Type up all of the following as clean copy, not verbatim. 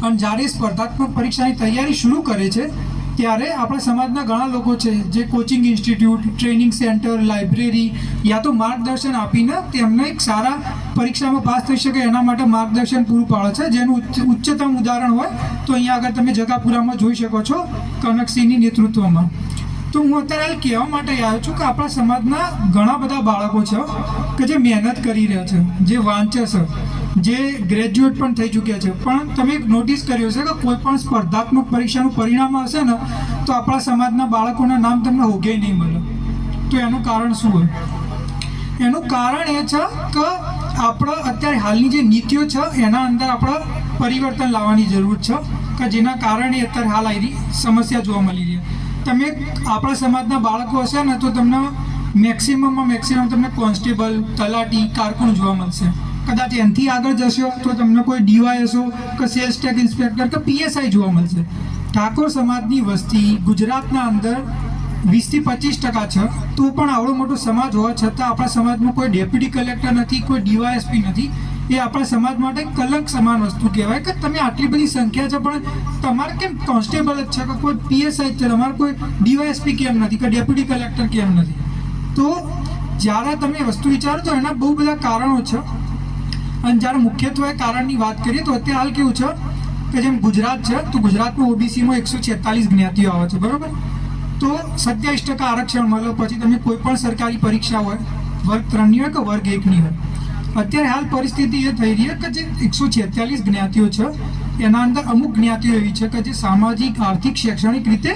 અને જ્યારે સ્પર્ધાત્મક પરીક્ષાની તૈયારી શરૂ કરે છે ત્યારે આપણા સમાજના ઘણા લોકો છે જે coaching institute, training centre, library યા તો માર્ગદર્શન આપીને તેમને એક સારા પરીક્ષામાં પાસ થઈ શકે એના માટે માર્ગદર્શન પૂરું પાડે છે, જેનું ઉચ્ચતમ ઉદાહરણ હોય તો અહીંયા આગળ તમે જગાપુરામાં જોઈ શકો છો કનકસિંહની નેતૃત્વમાં. તો હું અત્યારે હાલ કહેવા માટે આવ્યો છું કે આપણા સમાજના ઘણા બધા બાળકો છે કે જે મહેનત કરી રહ્યા છે, જે વાંચે છે, જે ગ્રેજ્યુએટ પણ થઈ ચૂક્યા છે, પણ તમે નોટિસ કર્યો છે કે કોઈ પણ સ્પર્ધાત્મક પરીક્ષાનું પરિણામ આવશે ને તો આપણા સમાજના બાળકોના નામ તમને હોગે નહીં મળે. તો એનું કારણ શું હોય? એનું કારણ એ છે કે આપણે અત્યારે હાલની જે નીતિઓ છે એના અંદર આપણે પરિવર્તન લાવવાની જરૂર છે કે જેના કારણે અત્યારે હાલ આવી સમસ્યા જોવા મળી રહી. તમે આપણા સમાજના બાળકો હશે ને તો તમને મેક્સિમમ તમને કોન્સ્ટેબલ, તલાટી, કારકુન જોવા મળશે. કદાચ એનાથી આગળ જશો તો તમને કોઈ ડીવાયએસઓ કે સેલ્સ ટેક્સ ઇન્સ્પેક્ટર કે પીએસઆઈ જોવા મળશે. ઠાકોર સમાજની વસ્તી ગુજરાતના અંદર 20 થી 25% છે, તો પણ આવડો મોટો સમાજ હોવા છતાં આપણા સમાજમાં કોઈ ડેપ્યુટી કલેક્ટર નથી, કોઈ ડીવાયએસપી નથી. એ આપણા સમાજ માટે કલંક સમાન વસ્તુ કહેવાય કે તમે આટલી બધી સંખ્યા છે પણ તમારે કેમ કોન્સ્ટેબલ જ છે કે કોઈ પીએસઆઈ છે, તમારે કોઈ ડીવાયએસપી કેમ નથી કે ડેપ્યુટી કલેક્ટર કેમ નથી? તો જ્યારે તમે વસ્તુ વિચારો તો એના બહુ બધા કારણો છે. અને જ્યારે મુખ્યત્વે કારણની વાત કરીએ તો અત્યારે હાલ કેવું છે કે જેમ ગુજરાત છે તો ગુજરાતમાં ઓબીસીમાં 146 જ્ઞાતિઓ આવે છે, બરાબર? તો 27% આરક્ષણ મળે. પછી તમે કોઈ પણ સરકારી પરીક્ષા હોય, વર્ગ 3ની હોય કે વર્ગ 1ની હોય, અત્યારે હાલ પરિસ્થિતિ એ થઈ રહી છે કે જે 146 જ્ઞાતિઓ છે એના અંદર અમુક જ્ઞાતિઓ એવી છે કે જે સામાજિક, આર્થિક, શૈક્ષણિક રીતે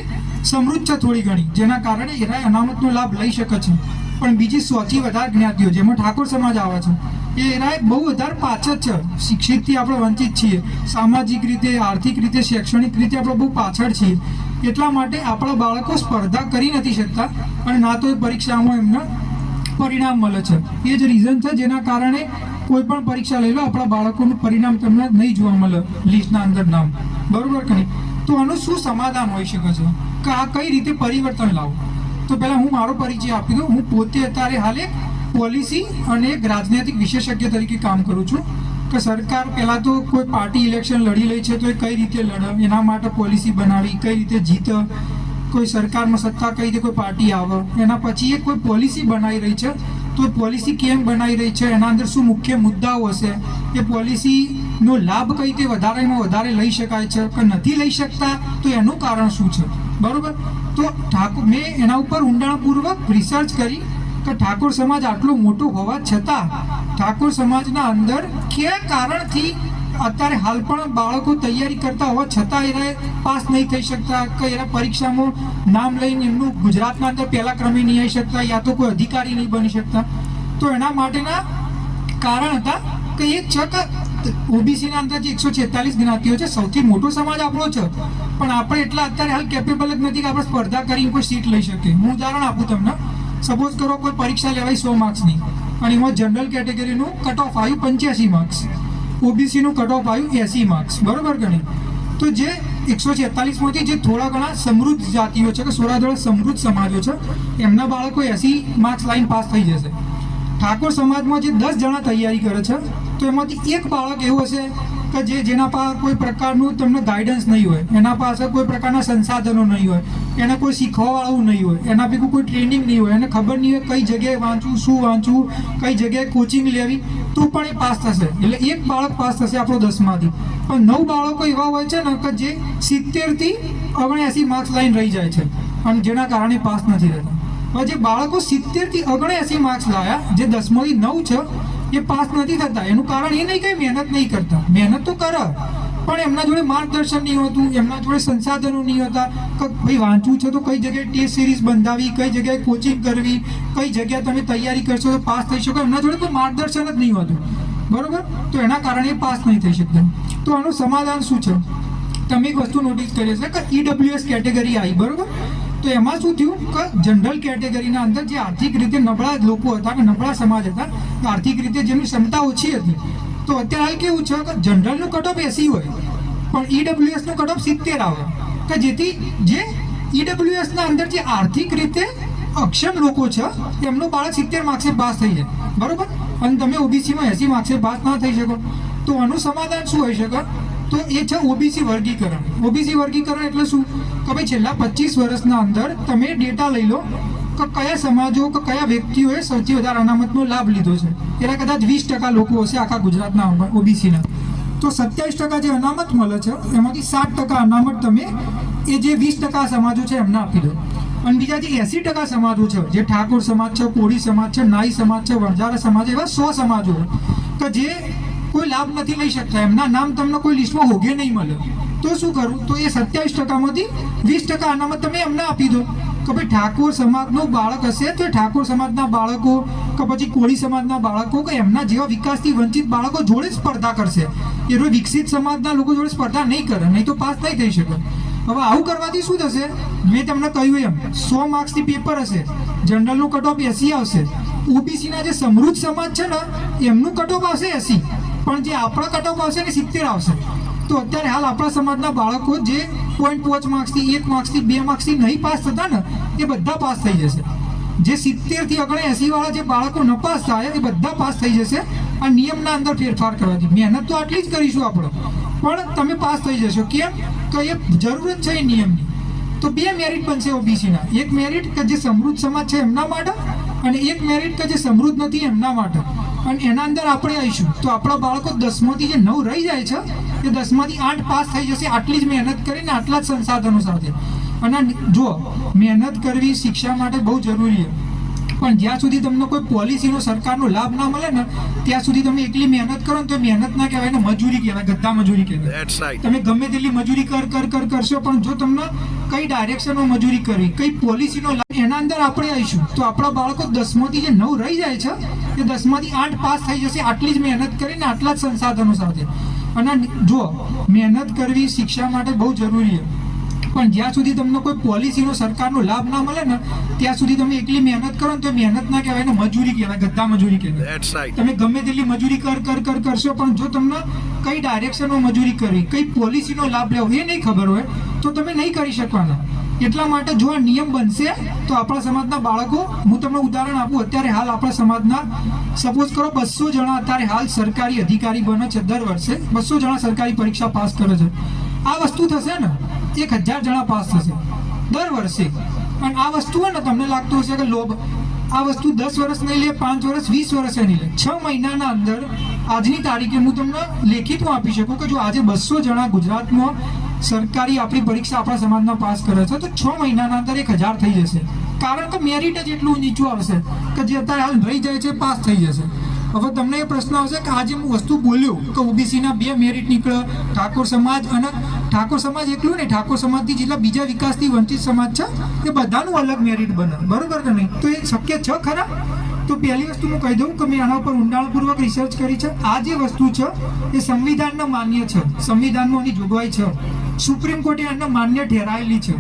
સમૃદ્ધ છે થોડી ઘણી, જેના કારણે એના અનામતનો લાભ લઈ શકે છે. પણ બીજી 100થી વધારે જ્ઞાતિઓ જેમાં ઠાકોર સમાજ આવે છે એ એના બહુ વધારે પાછળ છે. શિક્ષિતથી આપણે વંચિત છીએ, સામાજિક રીતે, આર્થિક રીતે, શૈક્ષણિક રીતે આપણે બહુ પાછળ છીએ. એટલા માટે આપણા બાળકો સ્પર્ધા કરી નથી શકતા અને ના તો એ પરીક્ષામાં એમને પરિણામ મળે છે. એ જ રીઝન છે જેના કારણે કોઈ પણ પરીક્ષા લઈ લો આપણા બાળકોનું પરિણામ તમને નહીં જોવા મળે લિસ્ટના અંદર નામ, બરોબર કે નહીં? તો આનું શું સમાધાન હોઈ શકે છે કે આ કઈ રીતે પરિવર્તન લાવવું? તો પહેલાં હું મારો પરિચય આપી દઉં. હું પોતે અત્યારે હાલ એક પોલિસી અને એક રાજનૈતિક વિશેષજ્ઞ તરીકે કામ કરું છું કે સરકાર પહેલાં તો કોઈ પાર્ટી ઇલેક્શન લડી રહી છે તો એ કઈ રીતે લડે, એના માટે પોલિસી બનાવી, કઈ રીતે જીતે, કોઈ સરકારમાં સત્તા કઈ રીતે કોઈ પાર્ટી આવે, એના પછી એ કોઈ પોલિસી બનાવી રહી છે તો પોલિસી કેમ બનાવી રહી છે, એના અંદર શું મુખ્ય મુદ્દાઓ હશે, એ પોલિસીનો લાભ કઈ રીતે વધારેમાં વધારે લઈ શકાય છે કે નથી લઈ શકતા, તો એનું કારણ શું છે, બરોબર? તો મેં એના ઉપર ઊંડાણપૂર્વક રિસર્ચ કરી કે ઠાકોર સમાજ આટલું મોટું હોવા છતાં ઠાકોર સમાજના અંદર કયા કારણથી અત્યારે હાલ પણ બાળકો તૈયારી કરતા હોવા છતાં એને પાસ નહીં થઈ શકતા, કે એના પરીક્ષામાં નામ લઈને એમનું ગુજરાતના અંદર પહેલા ક્રમે નહીં આવી શકતા, યા તો કોઈ અધિકારી નહીં બની શકતા. તો એના માટેના કારણ હતા કે એક છે કે ઓબીસીના અંદર જે 146 જ્ઞાતિઓ છે, સૌથી મોટો સમાજ આપણો છે, પણ આપણે એટલા અત્યારે હાલ કેપેબલ જ નથી કે આપણે સ્પર્ધા કરીને કોઈ સીટ લઈ શકીએ. હું ઉદાહરણ આપું તમને. સપોઝ કરો કોઈ પરીક્ષા લેવાય 100 માર્ક્સની અને એમાં જનરલ કેટેગરીનું કટ ઓફ આવ્યું 85 માર્ક્સ, ઓબીસીનું કટ ઓફ આવ્યું 80 માર્ક્સ, બરોબર કે નહીં? તો જે 146માંથી જે થોડા ઘણા સમૃદ્ધ જાતિઓ છે કે થોડા સમૃદ્ધ સમાજો છે એમના બાળકો 80 માર્ક્સ લાઈન પાસ થઈ જશે. ઠાકોર સમાજમાં જે 10 જણા તૈયારી કરે છે તો એમાંથી એક બાળક એવું હશે કે જેના પાસે કોઈ પ્રકારનું તમને ગાઈડન્સ નહીં હોય, એના પાસે કોઈ પ્રકારના સંસાધનો નહીં હોય, એને કોઈ શીખવાવાળું નહીં હોય, એના ભેગું કોઈ ટ્રેનિંગ નહીં હોય, એને ખબર નહીં હોય કઈ જગ્યાએ વાંચવું, શું વાંચવું, કઈ જગ્યાએ કોચિંગ લેવી, તો પણ એ પાસ થશે. એટલે એક બાળક પાસ થશે આપણો 10માંથી. પણ 9 બાળકો એવા હોય છે ને કે જે 70થી 79 માર્ક્સ લાઈન રહી જાય છે અને જેના કારણે પાસ નથી થતા. હવે જે બાળકો 70થી 79 માર્ક્સ લાયા, જે 10માંથી 9 છે એ પાસ નથી થતા, એનું કારણ એ નહીં કે મહેનત નહીં કરતા, મહેનત તો કરે પણ એમના જોડે માર્ગદર્શન નહીં હોતું, એમના જોડે સંસાધનો નહીં હોતા કે ભાઈ વાંચવું છે તો કઈ જગ્યાએ ટેસ્ટ સિરીઝ બંધાવી, કઈ જગ્યાએ કોચિંગ કરવી, કઈ જગ્યાએ તમે તૈયારી કરશો તો પાસ થઈ શકો, એમના જોડે કોઈ માર્ગદર્શન જ નહીં હોતું, બરોબર? તો એના કારણે પાસ નહીં થઈ શકતા. તો આનું સમાધાન શું છે? તમે એક વસ્તુ નોટિસ કરી છે કે ઈડબ્લ્યુએસ કેટેગરી આવી, બરોબર? તો એમાં શું થયું કે જનરલ કેટેગરીના અંદર જે આર્થિક રીતે નબળા લોકો હતા કે નબળા સમાજ હતા, આર્થિક રીતે જેમની ક્ષમતા ઓછી હતી, તો અત્યારે કેવું છે કે જનરલનું કટ ઓફ 80 હોય પણ ઈડબ્લ્યુએસનું કટ ઓફ 70 આવે, કે જેથી જે ઈડબ્લ્યુએસના અંદર જે આર્થિક રીતે અક્ષમ લોકો છે એમનું બાળક 70 માર્ક્સે પાસ થઈ જાય, બરોબર? અને તમે ઓબીસીમાં 80 માર્ક્સે પાસ ના થઈ શકો. તો આનું સમાધાન શું હોઈ શકે તો એ છે ઓબીસી વર્ગીકરણ. ઓબીસી વર્ગીકરણ એટલે શું કે ભાઈ છેલ્લા 25 વર્ષના અંદર તમે ડેટા લઈ લો કે કયા સમાજો કે કયા વ્યક્તિઓએ સૌથી વધારે અનામતનો લાભ લીધો છે. એના કદાચ 20% લોકો હશે આખા ગુજરાતના ઓબીસીના. તો 27% જે અનામત મળે છે એમાંથી 7% અનામત તમે એ જે 20% સમાજો છે એમને આપી દો. અને બીજા જે 80% સમાજો છે, જે ઠાકોર સમાજ છે, કોળી સમાજ છે, નાઈ સમાજ છે, વણઝારા સમાજ, એવા 100 સમાજો કે જે કોઈ લાભ નથી લઈ શકતા, એમના નામ તમને કોઈ લિસ્ટમાં હોગે નહીં મળે. તો શું કરું? તો એ 27%માંથી 20% અનામત તમે એમને આપી દો કે ભાઈ ઠાકોર સમાજનું બાળક હશે તો ઠાકોર સમાજના બાળકો કે પછી કોળી સમાજના બાળકો કે એમના જેવા વિકાસથી વંચિત બાળકો જોડે જ સ્પર્ધા કરશે. એ રોજ વિકસિત સમાજના લોકો જોડે સ્પર્ધા નહીં કરે, નહીં તો પાસ નહીં થઈ શકે. હવે આવું કરવાથી શું થશે? મેં તમને કહ્યું એમ 100 માર્ક્સથી પેપર હશે, જનરલનું કટ ઓફ 80 આવશે. ઓબીસીના જે સમૃદ્ધ સમાજ છે ને એમનું કટ ઓફ આવશે 80, પણ જે આપણા કટ ઓફ આવશે ને 70 આવશે. તો અત્યારે હાલ આપણા સમાજના બાળકો જે 0.5 માર્ક્સથી 1 માર્ક્સથી 2 માર્ક્સથી નહીં પાસ થતા ને એ બધા પાસ થઈ જશે. જે 70થી આગળ 80 વાળા જે બાળકો ન પાસ થાય એ બધા પાસ થઈ જશે. આ નિયમના અંદર ફેરફાર કરવાથી મહેનત તો આટલી જ કરીશું આપણે, પણ તમે પાસ થઈ જશો. કેમ? તો એ જરૂરત છે એ નિયમની. તો 2 મેરિટ બનશે ઓબીસીના. એક મેરિટ કે જે સમૃદ્ધ સમાજ છે એમના માટે, અને એક મેરિટ કે જે સમૃદ્ધ નથી એમના માટે. અને એના અંદર આપણે આવીશું તો આપણા બાળકો 10માંથી જે 9 રહી જાય છે એ 10માંથી 8 પાસ થઈ જશે. આટલી જ મહેનત કરીને આટલા જ સંસાધનો સાથે. અને જો મહેનત કરવી શિક્ષા માટે બહુ જરૂરી છે, પણ જ્યાં સુધી તમને કોઈ પોલિસીનો સરકારનો લાભ ના મળે ને ત્યાં સુધી તમે એકલી મહેનત કરો ને તો મહેનત ના કહેવાય ને મજૂરી કહેવાય, ગદ્દા મજૂરી કહેવાય. તમે ગમે તેટલી મજૂરી કરશો, પણ જો તમને કઈ ડાયરેક્શનમાં મજૂરી કરવી, કઈ પોલિસીનો લાભ, એના અંદર આપણે આવીશું તો આપણા બાળકો 10માંથી જે 9 રહી જાય છે એ 10માંથી 8 પાસ થઈ જશે. આટલી જ મહેનત કરીને આટલા જ સંસાધનો સાથે. અને જો મહેનત કરવી શિક્ષા માટે બહુ જરૂરી છે, પણ જ્યાં સુધી તમને કોઈ પોલિસીનો સરકારનો લાભ ના મળે ને ત્યાં સુધી તમે એકલી મહેનત કરો ને તો મહેનત ના કહેવાય ને મજૂરી કહેવાય, ગદ્દા મજૂરી કહેવાય. તમે ગમે તેટલી મજૂરી કરશો, પણ જો તમને કઈ ડાયરેક્શનમાં મજૂરી કરવી, કઈ પોલિસીનો લાભ લેવો એ નહીં ખબર હોય તો તમે નહીં કરી શકવાના. એટલા માટે જો આ નિયમ બનશે તો આપણા સમાજના બાળકો, હું તમને ઉદાહરણ આપું, અત્યારે હાલ આપણા સમાજના સપોઝ કરો 200 જણા અત્યારે હાલ સરકારી અધિકારી બને છે. દર વર્ષે 200 જણા સરકારી પરીક્ષા પાસ કરે છે. આ વસ્તુ થશે ને 1000 જણા પાસ થશે દર વર્ષે. અને આ વસ્તુ હોય ને તમને લાગતું હશે કે લોભ, આ વસ્તુ 10 વર્ષ નહીં લે, 5 વર્ષ 20 વર્ષે નહીં લે, 6 મહિનાના અંદર આજની તારીખે હું તમને લેખિતમાં આપી શકું કે જો આજે 200 જણા ગુજરાતમાં સરકારી આપણી પરીક્ષા આપણા સમાજના પાસ કરે છે તો 6 મહિનાના અંદર 1000 થઈ જશે. કારણ કે મેરિટ જ એટલું નીચું આવશે કે જે અત્યારે હાલ રહી જાય છે પાસ થઈ જશે. હવે તમને એ પ્રશ્ન આવશે કે આજે હું વસ્તુ બોલ્યો કે ઓબીસીના 2 મેરિટ નીકળે, ઠાકોર સમાજ, અને ઠાકોર સમાજ એકલું નહીં, ઠાકોર સમાજથી જેટલા બીજા વિકાસથી વંચિત સમાજ છે એ બધાનું અલગ મેરિટ બને, બરોબર કે નહીં? તો એ શક્ય છે ખરા? તો પહેલી વસ્તુ હું કહી દઉં કે મેં આના ઉપર ઊંડાણપૂર્વક રિસર્ચ કરી છે. આ જે વસ્તુ છે એ સંવિધાનને માન્ય છે, સંવિધાનમાં એની જોગવાઈ છે, સુપ્રીમ કોર્ટે એને માન્ય ઠેરાયેલી છે.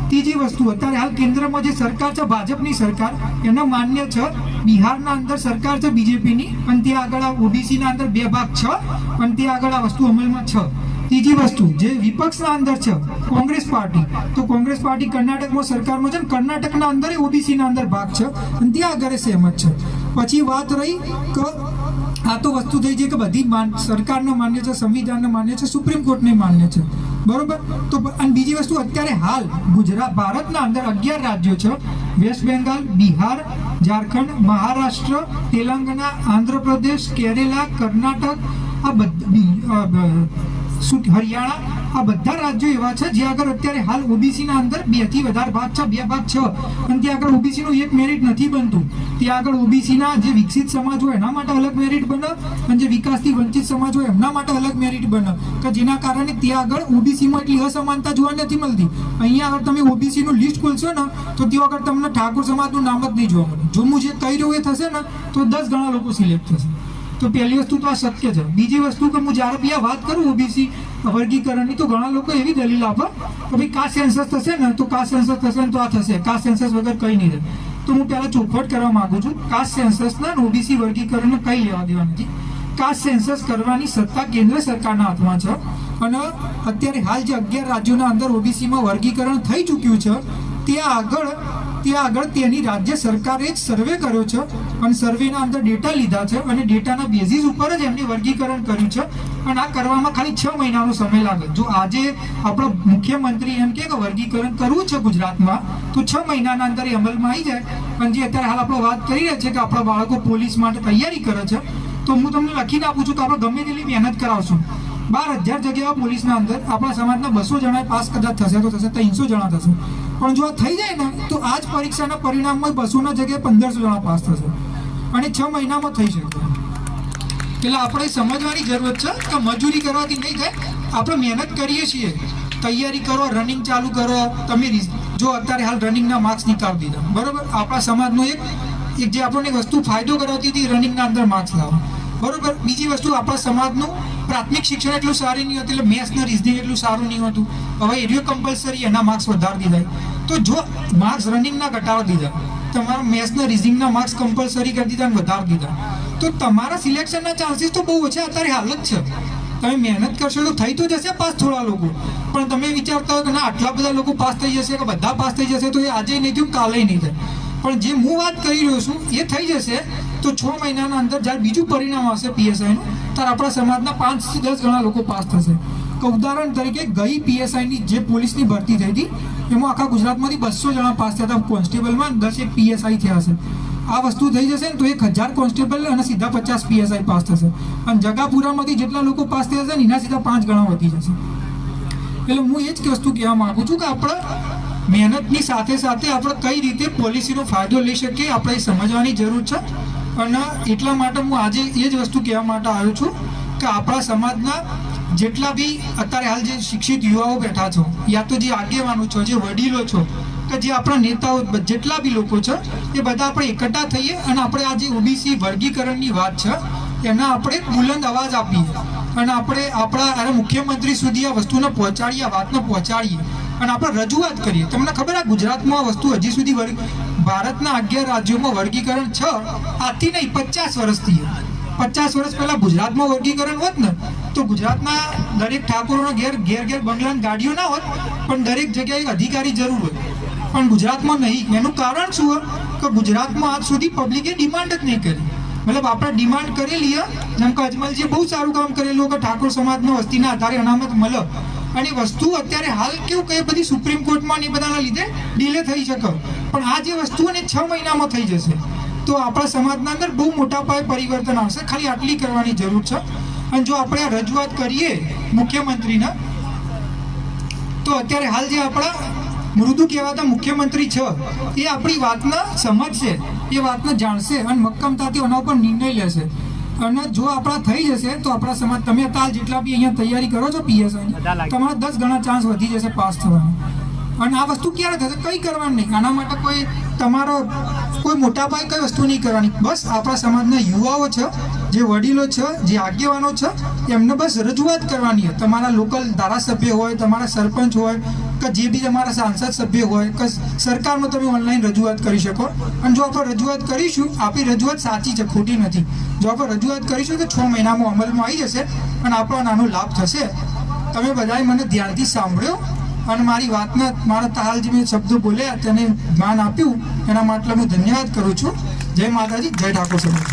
ત્રીજી વસ્તુ, અત્યારે હાલ કેન્દ્રમાં જે સરકાર છે ભાજપની સરકાર, એને માન્ય છે. બિહારના અંદર સરકાર છે બીજેપીની, અને ત્યાં આગળ ઓબીસીના અંદર 2 ભાગ છે, અને ત્યાં આગળ આ વસ્તુ અમલમાં છે. ત્રીજી વસ્તુ, જે વિપક્ષના અંદર છે કોંગ્રેસ પાર્ટી, તો કોંગ્રેસ પાર્ટી કર્ણાટકમાં સરકારમાં છે, કર્ણાટકના અંદર ઓબીસીના અંદર ભાગ છે, અને ત્યાં આગળ સહેમત છે. પછી વાત રહી કે આ તો વસ્તુ થઈ છે કે બધી સરકારને માન્ય છે, સંવિધાનને માન્ય છે, સુપ્રીમ કોર્ટને માન્ય છે, બરોબર? તો અને બીજી વસ્તુ, અત્યારે હાલ ભારતના અંદર 11 રાજ્યો છે, વેસ્ટ બેંગાલ, બિહાર, ઝારખંડ, મહારાષ્ટ્ર, તેલંગાણા, આંધ્રપ્રદેશ, કેરેલા, કર્ણાટક, આ બધા હરિયાણા, આ બધા રાજ્યો એવા છે જ્યાં આગળ અત્યારે હાલ ઓબીસીના અંદર 2 થી વધારે ભાગ છે, 2 ભાગ છે, અને ત્યાં આગળ ઓબીસીનું એક મેરિટ નથી બનતું. ત્યાં આગળ ઓબીસીના જે વિકસિત સમાજ હોય એના માટે અલગ મેરિટ બને, અને જે વિકાસથી વંચિત સમાજ હોય એમના માટે અલગ મેરિટ બને, કે જેના કારણે ત્યાં આગળ ઓબીસીમાં એટલી અસમાનતા જોવા નથી મળતી. અહીંયા આગળ તમે ઓબીસીનું લિસ્ટ ખોલશો ને તો ત્યાં આગળ તમને ઠાકોર સમાજનું નામ જ નહીં જોવા મળે. જો હું જે કહી રહ્યો એ થશે ને તો 10 ગણા લોકો સિલેક્ટ થશે. તો પહેલી વસ્તુ તો આ શક્ય છે. બીજી વસ્તુ કે હું જ્યારે બી આ વાત કરું ઓબીસી વર્ગીકરણની તો ઘણા લોકો એવી દલીલ આપે કે ભાઈ કાસ્ટ સેન્સસ થશે ને તો કાસ્ટ સેન્સસ થશે ને તો આ થશે, કાસ્ટ સેન્સસ વગર કંઈ નહીં થાય. તો હું પહેલાં ચોખવટ કરવા માગું છું, કાસ્ટ સેન્સસના ઓબીસી વર્ગીકરણને કંઈ લેવા દેવા નથી. કાસ્ટ સેન્સસ કરવાની સત્તા કેન્દ્ર સરકારના હાથમાં છે, અને અત્યારે હાલ જે 11 રાજ્યોના અંદર ઓબીસીમાં વર્ગીકરણ થઈ ચૂક્યું છે ત્યાં આગળ ત્યાં આગળ તેની રાજ્ય સરકારે જ સર્વે કર્યો છે અને સર્વેના અંદર ડેટા લીધા છે અને ડેટાના બેઝિસ ઉપર જ એમની વર્ગીકરણ કર્યું છે અને આ કરવામાં ખાલી 6 મહિનાનો સમય લાગે. જો આજે આપણો મુખ્યમંત્રી એમ કે વર્ગીકરણ કરવું છે ગુજરાતમાં તો 6 મહિનાના અંદર એ અમલમાં આવી જાય. અને જે અત્યારે હાલ આપણે વાત કરી રહ્યા છે કે આપણા બાળકો પોલીસ માટે તૈયારી કરે છે, તો હું તમને લખીને આપું છું કે આપણે ગમે તેટલી મહેનત કરાવશું. 12,000 જગ્યાઓ પોલીસના અંદર આપણા સમાજના 200 જણા પાસ કદાચ થશે તો થશે, 300 જણા થશે. પણ જો આ થઈ જાય ને તો આ જ પરીક્ષાના પરિણામમાં 200ના જગ્યાએ 1500 જણા પાસ થશે અને 6 મહિનામાં થઈ શકે. એટલે આપણે સમજવાની જરૂર છે કે મજૂરી કરવાથી નહીં થાય. આપણે મહેનત કરીએ છીએ, તૈયારી કરો, રનિંગ ચાલુ કરો. તમે જો અત્યારે હાલ રનિંગના માર્ક્સ નીકાળી દીધા, બરોબર. આપણા સમાજનો એક જે આપણને વસ્તુ ફાયદો કરાવતી હતી, રનિંગના અંદર માર્ક્સ લાવો, બરોબર. બીજી વસ્તુ, આપણા સમાજનું પ્રાથમિક શિક્ષણ એટલું સારું નહીં હતું, એટલે મેથ્સ ને રીઝનિંગ એટલું સારું નહીં હતું. હવે એરિયો કમ્પલસરી, એના માર્ક્સ વધારી દીધા. તો જો માર્ક્સ રનિંગના ઘટાડી દીધા, તમારા મેથ્સ ને રીઝનિંગના માર્ક્સ કમ્પલસરી કરી દીધા અને વધારી દીધા, તો તમારા સિલેક્શનના ચાન્સીસ તો બહુ ઓછા અત્યારે હાલ જ છે. તમે મહેનત કરશો તો થઈ તો જશે પાસ થોડા લોકો, પણ તમે વિચારતા હોય કે ના આટલા બધા લોકો પાસ થઈ જશે કે બધા પાસ થઈ જશે, તો એ આજે નહીં થયું કાલે નહીં થાય. પણ જે હું વાત કરી રહ્યો છું એ થઈ જશે તો 6 મહિનાના અંદર જ્યારે બીજું પરિણામ આવશે પીએસઆઈનું, ત્યારે આપણા સમાજના 5 થી 10 ગણા લોકો પાસ થશે. તો ઉદાહરણ તરીકે ગઈ પીએસઆઈની જે પોલીસની ભરતી થઈ હતી એમાં આખા ગુજરાતમાંથી 200 જણા પાસ થયા હતા કોન્સ્ટેબલમાં, 10 પીએસઆઈ થયા છે. આ વસ્તુ થઈ જશે ને તો 1000 કોન્સ્ટેબલ અને સીધા 50 પીએસઆઈ પાસ થશે. અને જગાપુરામાંથી જેટલા લોકો પાસ થયા છે ને એના સીધા 5 ગણા વધી જશે. એટલે હું એ જ વસ્તુ કહેવા માગું છું કે આપણે મહેનતની સાથે સાથે આપણે કઈ રીતે પોલિસીનો ફાયદો લઈ શકીએ આપણે એ સમજવાની જરૂર છે. અને એટલા માટે હું આજે એ જ વસ્તુ કહેવા માટે આવ્યો છું કે આપણા સમાજના જેટલા બી અત્યારે હાલ જે શિક્ષિત યુવાઓ બેઠા છો, યા તો જે આગેવાનો છો, જે વડીલો છો, કે જે આપણા નેતાઓ, જેટલા બી લોકો છે એ બધા આપણે એકઠા થઈએ અને આપણે આ જે ઓબીસી વર્ગીકરણની વાત છે એના આપણે બુલંદ અવાજ આપીએ અને આપણે આપણા મુખ્યમંત્રી સુધી આ વસ્તુને પહોંચાડીએ, આ વાતને પહોંચાડીએ અને આપણે રજૂઆત કરીએ. તમને ખબર આ ગુજરાતમાં આ વસ્તુ હજી સુધી ભારતના 11 રાજ્યોમાં વર્ગીકરણ છે, આથી નહીં 50 વર્ષથી. 50 વર્ષ પહેલા ગુજરાતમાં વર્ગીકરણ હોત ને તો ગુજરાતના દરેક ઠાકોરોના ઘેર બંગલા ગાડીઓ ના હોત, પણ દરેક જગ્યાએ અધિકારી જરૂર હોય, પણ ગુજરાતમાં નહીં. એનું કારણ શું હોય કે ગુજરાતમાં આજ સુધી પબ્લિકે ડિમાન્ડ જ નહીં કરી. મતલબ આપણે ડિમાન્ડ કરેલી, જેમ કે અજમલજીએ બહુ સારું કામ કરેલું કે ઠાકોર સમાજના વસ્તીના આધારે અનામત મળે, અને વસ્તુ અત્યારે હાલ કેવું કે બધી સુપ્રીમ કોર્ટમાં ને બધાના લીધે ડીલે થઈ શકે, પણ આ જે વસ્તુ 6 મહિનામાં થઈ જશે તો આપણા સમાજના અંદર બહુ મોટા પાયે પરિવર્તન આવશે. ખાલી આટલી કરવાની જરૂર છે. અને જો આપણે આ રજૂઆત કરીએ મુખ્યમંત્રીને, તો અત્યારે હાલ જે આપણા મૃદુ કહેવાતા મુખ્યમંત્રી છે એ આપણી વાતને સમજશે, એ વાતને જાણશે અને મક્કમતાથી એના ઉપર નિર્ણય લેશે. અને જો આપણા થઈ જશે તો આપણા સમાજ, તમે અત્યારે જેટલા બી અહીંયા તૈયારી કરો છો પીએસઆઈની, તમારા 10 ગણા ચાન્સ વધી જશે પાસ થવાનો. અને આ વસ્તુ ક્યારે થશે કંઈ કરવાનું નહીં. આના માટે તમારો કોઈ મોટા પાયે કઈ વસ્તુ નહીં કરવાની. બસ આપણા સમાજના યુવાઓ છે, જે વડીલો છે, જે આગેવાનો છે, એમને બસ રજૂઆત કરવાની છે. તમારા લોકલ ધારાસભ્ય હોય, તમારા સરપંચ હોય, કે જે બી તમારા સાંસદ સભ્ય હોય, કે સરકારમાં તમે ઓનલાઈન રજૂઆત કરી શકો. અને જો આપણે રજૂઆત કરીશું, આપણી રજૂઆત સાચી છે, ખોટી નથી. જો આપણે રજૂઆત કરીશું તો 6 મહિનામાં અમલમાં આવી જશે અને આપણો નાનો લાભ થશે. તમે બધાએ મને ધ્યાનથી સાંભળ્યો અને મારી વાતને, મારા હાલ જે મેં શબ્દો બોલ્યા તેને માન આપ્યું, એના માટે હું ધન્યવાદ કરું છું. જય માતાજી, જય ઠાકોર સમાજ.